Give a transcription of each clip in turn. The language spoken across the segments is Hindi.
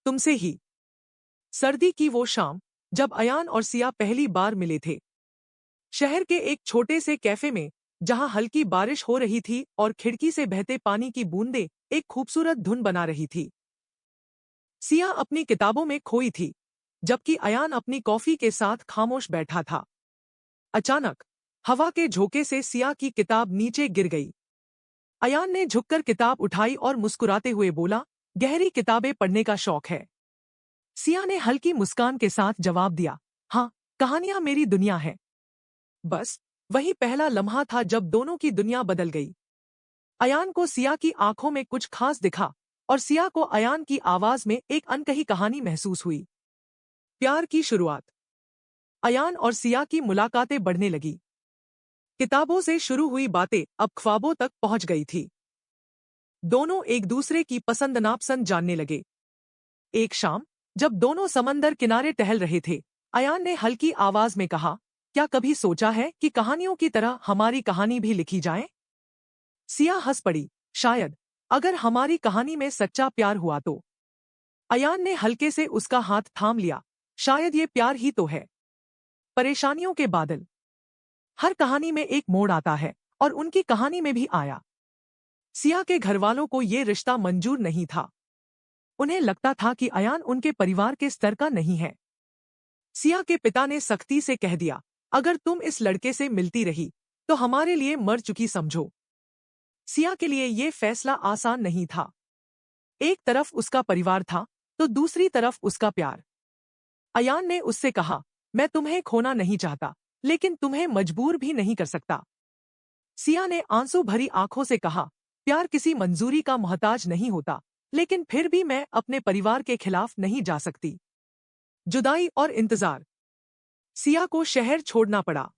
तुमसे ही। सर्दी की वो शाम, जब अयान और सिया पहली बार मिले थे, शहर के एक छोटे से कैफे में, जहां हल्की बारिश हो रही थी और खिड़की से बहते पानी की बूंदें एक खूबसूरत धुन बना रही थी। सिया अपनी किताबों में खोई थी, जबकि अयान अपनी कॉफी के साथ खामोश बैठा था। अचानक हवा के झोंके से सिया की किताब नीचे गिर गई। अयान ने झुककर किताब उठाई और मुस्कुराते हुए बोला, गहरी किताबें पढ़ने का शौक है। सिया ने हल्की मुस्कान के साथ जवाब दिया, हाँ, कहानियां मेरी दुनिया है। बस वही पहला लम्हा था जब दोनों की दुनिया बदल गई। अयान को सिया की आंखों में कुछ खास दिखा और सिया को अयान की आवाज में एक अनकही कहानी महसूस हुई। प्यार की शुरुआत। अयान और सिया की मुलाकातें बढ़ने लगी। किताबों से शुरू हुई बातें अब ख्वाबों तक पहुंच गई थी। दोनों एक दूसरे की पसंद नापसंद जानने लगे। एक शाम, जब दोनों समंदर किनारे टहल रहे थे, अयान ने हल्की आवाज में कहा, क्या कभी सोचा है कि कहानियों की तरह हमारी कहानी भी लिखी जाए? सिया हंस पड़ी, शायद, अगर हमारी कहानी में सच्चा प्यार हुआ तो। अयान ने हल्के से उसका हाथ थाम लिया, शायद ये प्यार ही तो है। परेशानियों के बादल। हर कहानी में एक मोड़ आता है, और उनकी कहानी में भी आया। सिया के घरवालों को ये रिश्ता मंजूर नहीं था। उन्हें लगता था कि अयान उनके परिवार के स्तर का नहीं है। सिया के पिता ने सख्ती से कह दिया, अगर तुम इस लड़के से मिलती रही, तो हमारे लिए मर चुकी समझो। सिया के लिए ये फैसला आसान नहीं था। एक तरफ उसका परिवार था, तो दूसरी तरफ उसका प्यार। अयान ने उससे कहा, मैं तुम्हें खोना नहीं चाहता, लेकिन तुम्हें मजबूर भी नहीं कर सकता। सिया ने आंसू भरी आंखों से कहा, प्यार किसी मंजूरी का मोहताज नहीं होता, लेकिन फिर भी मैं अपने परिवार के खिलाफ नहीं जा सकती। जुदाई और इंतजार। सिया को शहर छोड़ना पड़ा।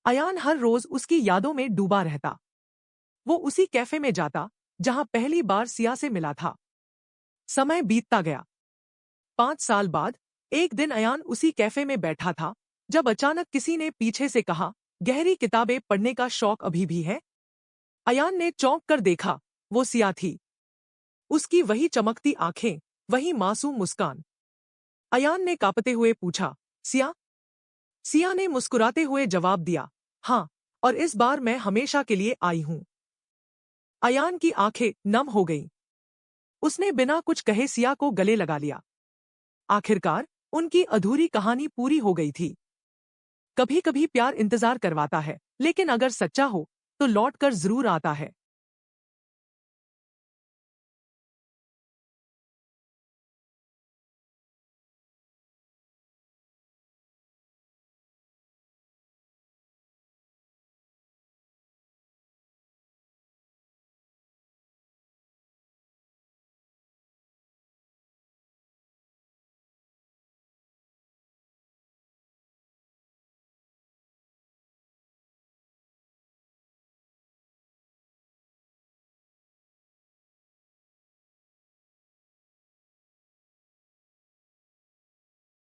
अयान हर रोज उसकी यादों में डूबा रहता। वो उसी कैफे में जाता, जहां पहली बार सिया से मिला था। समय बीतता गया। 5 साल बाद, एक दिन अयान उसी कैफे में बैठा था, जब अचानक किसी ने पीछे से कहा, गहरी किताबें पढ़ने का शौक अभी भी है? अयान ने चौंक कर देखा, वो सिया थी। उसकी वही चमकती आंखें, वही मासूम मुस्कान। अयान ने कांपते हुए पूछा, सिया? सिया ने मुस्कुराते हुए जवाब दिया, हाँ, और इस बार मैं हमेशा के लिए आई हूं। अयान की आंखें नम हो गईं। उसने बिना कुछ कहे सिया को गले लगा लिया। आखिरकार उनकी अधूरी कहानी पूरी हो गई थी। कभी कभी प्यार इंतजार करवाता है, लेकिन अगर सच्चा हो तो लौट कर जरूर आता है।